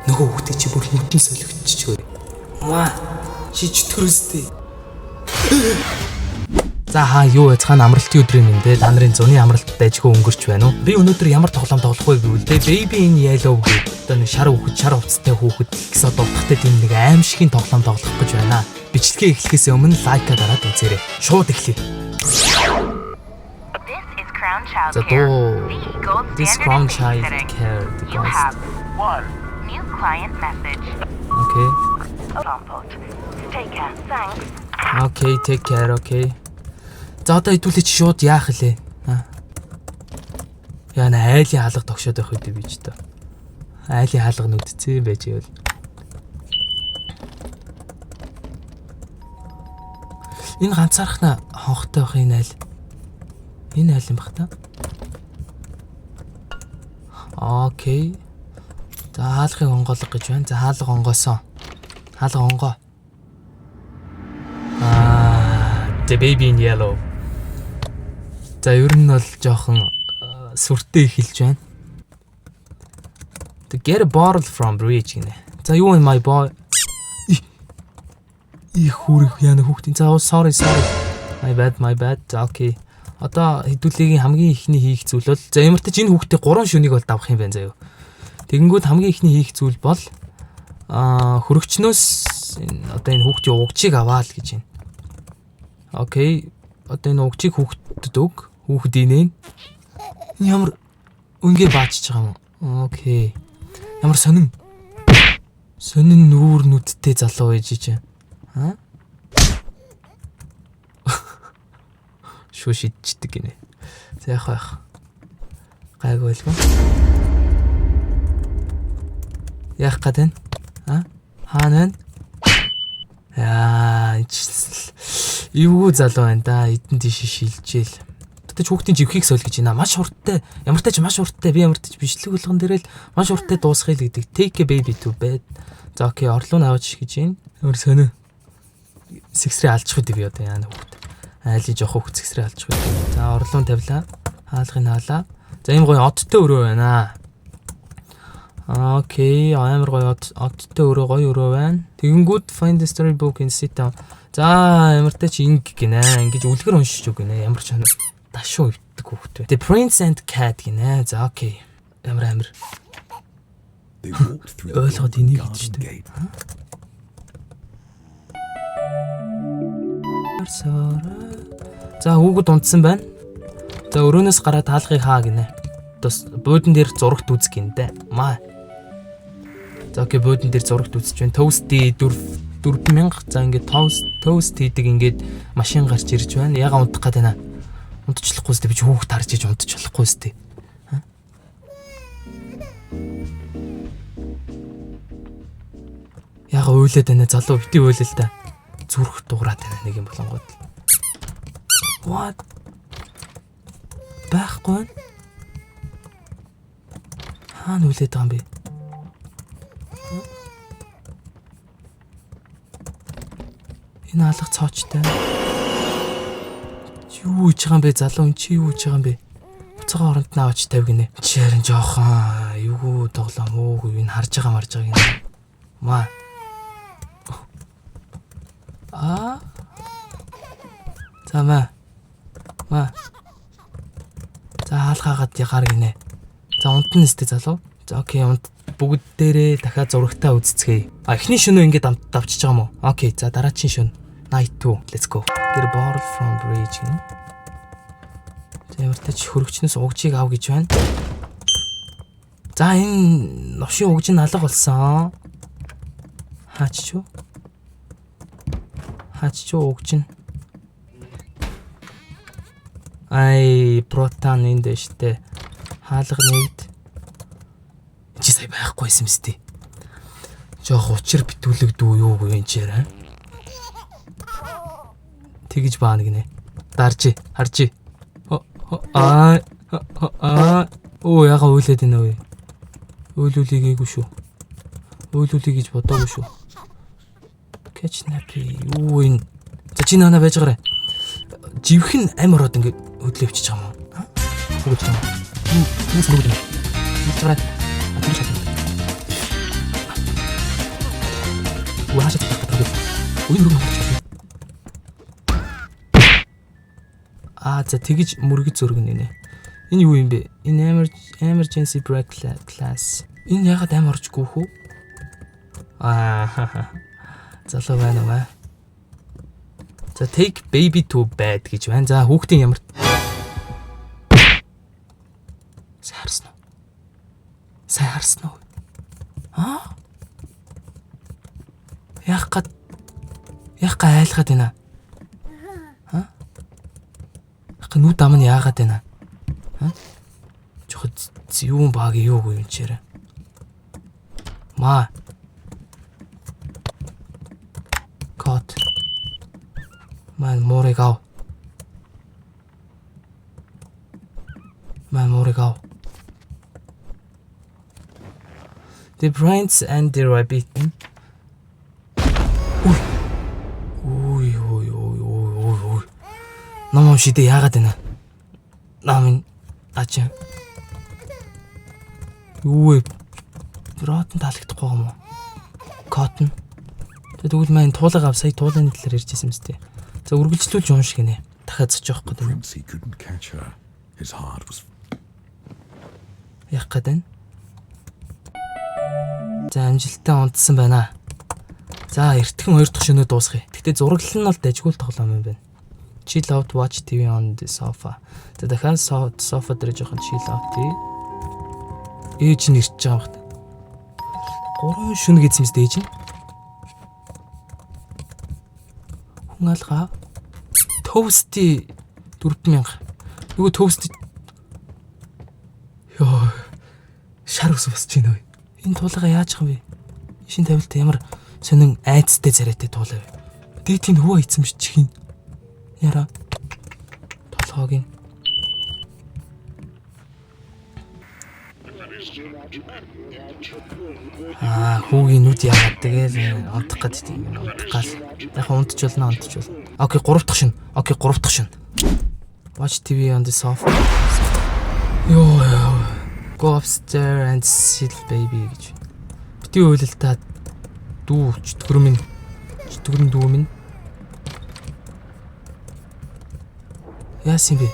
Нөгөө хүүхдээ чи бүр нүдэн солигдчихгүй. Маа чи чөтгөрөөстэй. За юу яцхан амралтын өдрийн мэндэ та нарын зуны амралт дайжгүй өнгөрч байна уу? Би өнөөдөр ямар тоглоом тоглох вэ гэвэл Baby in Yellow гэдэг одоо нэг шар хувцастай хүүхэд гэсэн одоо утгатай тийм нэг аимшигын тоглоом тоглох гэж байна. Бичлэгээ эхлэхээс өмнө лайка дараад үзээрэй. Шууд эхлэе. За this Crown Child Care device. New client message. Okay. Take care. Thanks. Okay, take care. Okay. За одоо хэдүүлээ чи шууд яах лээ? Яна айлын хаалга тогшоод байх үү би ч та. Айлын хаалга нүдцээ байж ивэл. Энэ ганцаархна хонхтой байх энэ айл. Энэ айл юм бах та. Окей. За хаалгыг онгоолго гэж байна. За хаалга онгоосон. Хаалга онгоо. The Baby in Yellow. За ер нь бол жоохон сүртэй эхэлж байна. To get a bottle from bridge гинэ. За юу вэ my boy? Хүүрэх яна хүүхдийн. За sorry. My bad. За окей. Одоо хэдүүлгийн хамгийн ихний хийх зүйл бол за ямартч энэ хүүхдээ 3 шөнийг бол давах юм байна заяа. Тэгэнгүүт хамгийн ихний хийх зүйл бол хөрөгчнөөс одоо энэ хүүхдийн угжийг аваал гэж байна. Окей. Одоо энэ угжийг хүүхдэд өг. Хүүхэд инээ. Ямар үнгээ баачж байгаа юм. Окей. Ямар сонин нүүр нүдтэй залуу байж чинь. Шуу шидчихдэг гинэ. За яах. Гайгүй байлгүй. Яах гэдэг нь? Хаана вэ? Эвгүй залуу байна да. Эдэн тийш шилжээл. Тэгтээ хүүхдийн живхийг сол гэж байна. Маш хурдтай. Ямар ч маш хурдтай. Би ямар ч бичлэг болгон дээрэл маш хурдтай дуусгая л гэдэг. Take a baby to bed. За окей, орлоо аваач гэж байна. Өөр сонио. Сэгсрээ алчих үү би одоо яана хүүхд. Айлын жоох хүүхд сэгсрээ алчих үү. За орлоо тавилаа. Хаалгыг хаалаа. За ийм гоё одтой өрөө байна. Окей, амар гоё одтой өрөө гоё өрөө байна. Тэгэнгүүт find the storybook and sit down. За ямартай чи инг гинэ. Ингэж үлгэр уншиж үг гинэ. Ямар ч дашуу өвддөг хүүхд. The Prince and Cat гинэ. За окей. Амар. Ойлгоод энийг гэж дээ. За хүүгд унтсан байна. За өрөөнөөс гараад хаалгыг хаа гинэ. Тус буудан дээр зурагт үзэх гинэ. Маа. За окей, буудан дээр зурагт үзэж байна. Toast-ий 4000. За ингээд toast хийдэг ингээд машин гарч ирж байна. Яга унтах гээд байна. Унтчихлахгүй сте би ч хүүхд харж иж унтчихлахгүй сте. Яга уйлаад байна залуу бити уйлал та. Зүрх дуурайд байна нэг юм болонгууд. What? Байхгүй. Хаана уйлаад байгаа юм бэ? Энэ алга цоочтой. Юу хийж байгаа юм бэ залуу эн чи юу хийж байгаа юм бэ? Буцаага оронд нь аваач тавь гинэ. Чи харин жоохон юу тоглоом өөгүй энэ харж байгаа марж байгаа гинэ. Маа. Замаа. За хаалгаагаад ягаар гинэ. За унтна нэстэ залуу. За окей унт бүгд дээрээ дахиад зурагтаа үзцгээе. Эхний шөнөө ингээд давчиж байгаа юм уу? Окей, за дараагийн шөнө. Night 2. Let's go. Get a bottle from bridge. За ямартай ч хөрөгчнөөс угжийг ав гэж байна. За энэ новшийн угж нь алга болсон. Хаач чуу угж нь. Протан энэ дэштэй. Хаалга нэгд. Чи сая байхгүйсэн мэт. Жох учир битүүлэгдүү юу вэ энэ чирээ? Тэгж баана гинэ. Даржи, харжи. Оо яга уйлаад байна вэ? Уйлуулыгээгүй шүү. Уйлуулъя гэж бодоогүй шүү. Catch nappy. Юу энэ? За чи наана байж гараа. Живх нь амь ороод ингээд хөдлөвчж байгаа юм уу? Хөөж байгаа юм. Нэс нүгдэн. Хийж гараа. Атгий шатна. Ой. За тэгэж мөргөж зөргөн нэ. Энэ юу юм бэ? Энэ emergency brake class. Энэ ягаад аим оржгүй хүү? Залуу байна уу? За take baby to bed гэж байна. За хүүхдийн ямар Сайн харсан уу? Яах айлгаад байна? Нүд ам нь яагаад байна? Жоход юу баг юугүй юм чирэ. Ма. Кот. Man моригав. The prince and the rabbit. Ой. Намаа шидэ яагаад байна? Намын ачаа. Юу вэ? Ротон таалагдахгүй юм уу? Cotton. Тэгвэл маань туулга сая туулын талаар ярьжсэн юм зү. За үргэлжлүүлж унш гинэ. Дахиад зочих гээд байна. Яах гээд байна? За амжилттай унтсан байна. За эртхэн 2 дахь шөнөө дуусгая. Гэтэ зураглал нь бол дажгүй тоглоом юм байна. Chill out, watch TV on the sofa. За дахиад sofa дээр жоохон chill out тий. Ээж нь ирж байгаа багт. 3 шөнө гэсэн мэт ээж нь. Хүн алгаа. Toasty 4000. Нөгөө toast ёо. Шар ус босч байна вэ? Энэ туулга яаж хав вэ? Ишин тавилт ямар сонин айцтай царайтай туулаа вэ? Дээдийн хөвөө хийцэн биш чихин. Яра. Толгойг нь. Хүүгийн нүд яагаад тэгэл унтах гэж тийм унтахгал. Яг унтж болно. Окей, 3 дахь шин. Watch TV on the sofa. Ёо. Go upstairs and sit baby гэж. Бити уйлал та дүү чөтгөрөн дүү минь. Яасан бэ?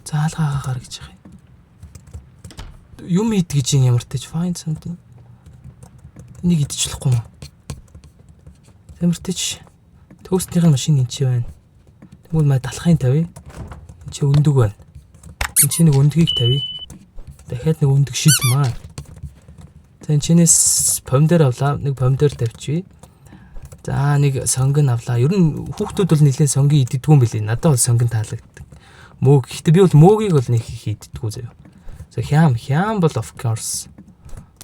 Заалгаагаа гар гэж яах юм ид гэж ямар тач find something. Энийг идчихлэхгүй юм. Ямар тач төвстийн машин энэ чи байна. Тэгвэл маа далахын тавь. Энд чи өндөг байна. Энд чи нэг өндгийг тавь. Дахиад нэг өндөг шидмаа. За энэ чинээс помидор авлаа. Нэг помидор тавьчихъя. За нэг сонгон авлаа. Ер нь хүүхдүүд бол нэлээд сонгийн иддэггүй юм билий. Надад бол сонгон таалагддаг. Мөөг. Гэхдээ би бол мөөгийг бол нэг их иддэггүй заяа. За хям бол of course.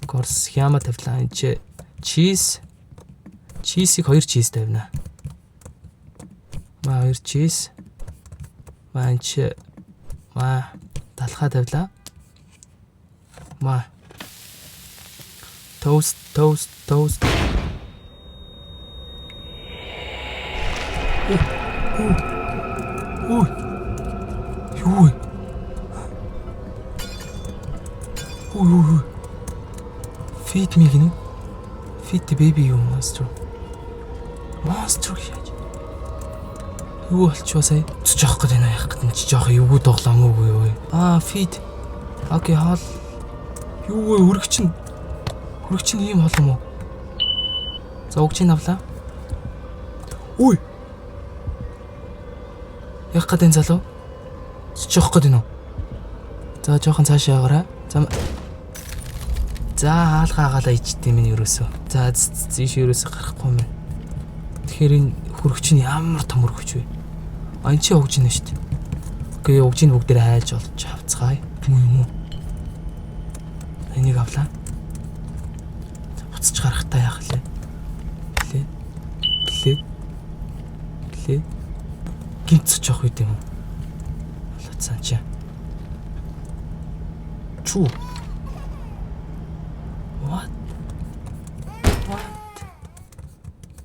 Хяма тавлаа. Энд чи чизийг 2 чиз тавина. 2 чиз. Манч талхаа тавлаа. Toast. Юу. Feed me гинэ. Feed the baby you monster. Monster яаж. Юу болчихоо сая? Цочих гээд байна яах гэдэг чи жоох эвгүй тоглоомоогүй юу. Feed. Окей, хаал. Юу вэ өргөч нь ийм хол юм уу? За өгч ин авлаа. Үй. Яах гээд энэ залуу? Цочих гээд байна уу? За жоохон цаашаа яваарай. За хаалгаагаалаа ичдэм минь ерөөсөө. За зиш ерөөсөө гарахгүй юм. Тэгэхээр энэ хөргөч нь ямар том хөргөч вэ? Энд чи өгж ийнэ шүү дээ. Окей, өгж ийн бүгдээр хайж олж авцгаая. Юм уу? Энийг авлаа. За буцаж гарахтаа яах вэ? Блээ. Гинцэж явах үед юм уу? Болоцсон чи. Чүү. What?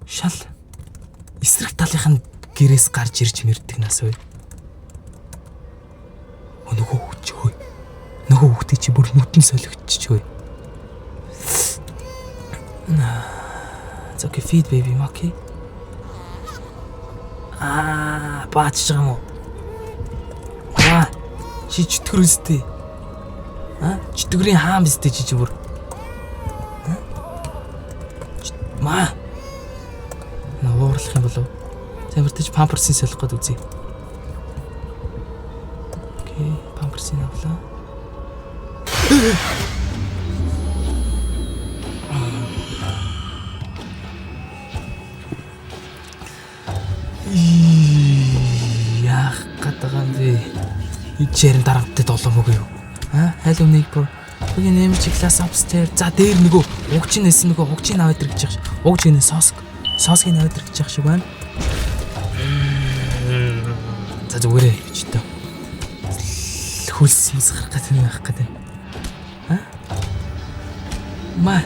Шал. Эсрэг талынхын гэрээс гарч ирж мэрдэг нас вэ? Нөгөө хүүхдээ чи бүр нүдэн солигдчихгүй. It's okay, feed baby, okay. Баачж байгаа юм уу? Чи чөтгөр үстэй. Чөтгөрийн хаан бистэй чи бүр. Маа. Нуурлах юм болов. Замартаж памперсийн солих гээд үзье. Окей, памперсийн авлаа. Яах гэдэг юм бэ? Ичээрэн дарамттай долоо мөгөө юу? Хайл өмнөг бүр үгийн нэмэрч класс upstairs. За дээр нөгөө угчнээс нөгөө угчийн аваад ирэх гэж. Угч гинэ сосгийн аваад ирэх гэж шиг байна. За зүгээрээ читээ. Хөлс мс гарах гэдэг юм яах гэдэг. Ма.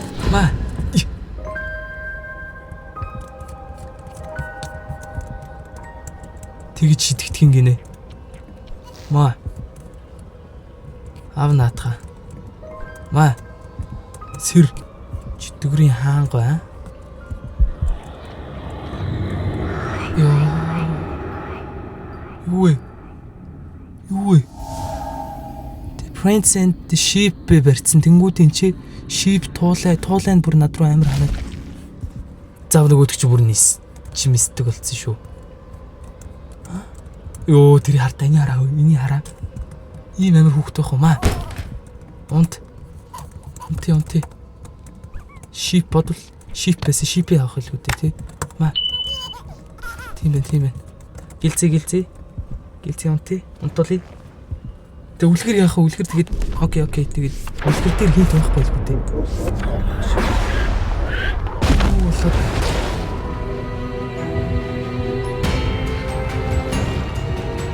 Тэгж шитгэдгэн гинэ. Ма. Аав наатха. Ма. Сэр. Чөтгөрийн хаангаа. Юу вэ? The prince and the sheep барьсан тэнгүүдийн чи sheep туулайн бүр над руу амар хараад. Зав нөгөөдөг чи бүр нийс. Чимэсдэг болсон шүү. Йоо тэр хартаа энэ хараа. Ийм амар хүүхд байх уу маа. Унт. Sheep бодвол sheep байсан sheep авах л үүдээ тий. Маа. Тийм ээ. Гэлцээ. Унтуулъя. Тэг үлгэр яах вэ? Үлгэр тэгээд окей тэгээд үлгэр дээр хинт байхгүй л үүдээ.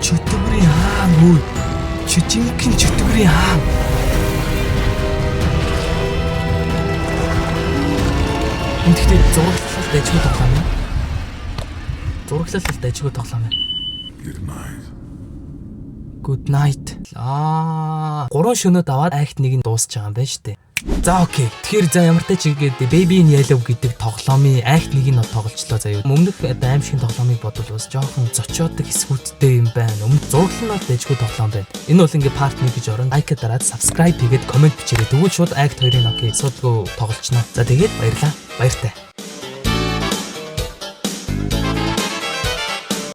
Чөтгөрийн хаан өө. Жинхэнэ чөтгөрийн хаан. Үнэхээр зураглалт ажгүй тоглоом юм. Good night. 3 шөнөд аваад акт 1 нь дуусч байгаа юм байна шүү дээ. За окей. Тэгэхээр ямар ч ч ингээд Baby in Yellow гэдэг тоглоомын акт 1-ийг нь тоглолцлоо заяа. Өмнөх аим шиг тоглоомыг бодвол бас жоохон зочиодог хэсгүүдтэй юм байна. Өмнө зураглал нь дэжгүй тоглоом байна. Энэ бол ингээд part 1 гэж орно. Like дараад subscribe хийгээд comment бичээрэй. Тэгвэл шууд акт 2-ын окей. Судалгүй тоглолцноо. За тэгээд баярлаа. Баяртай.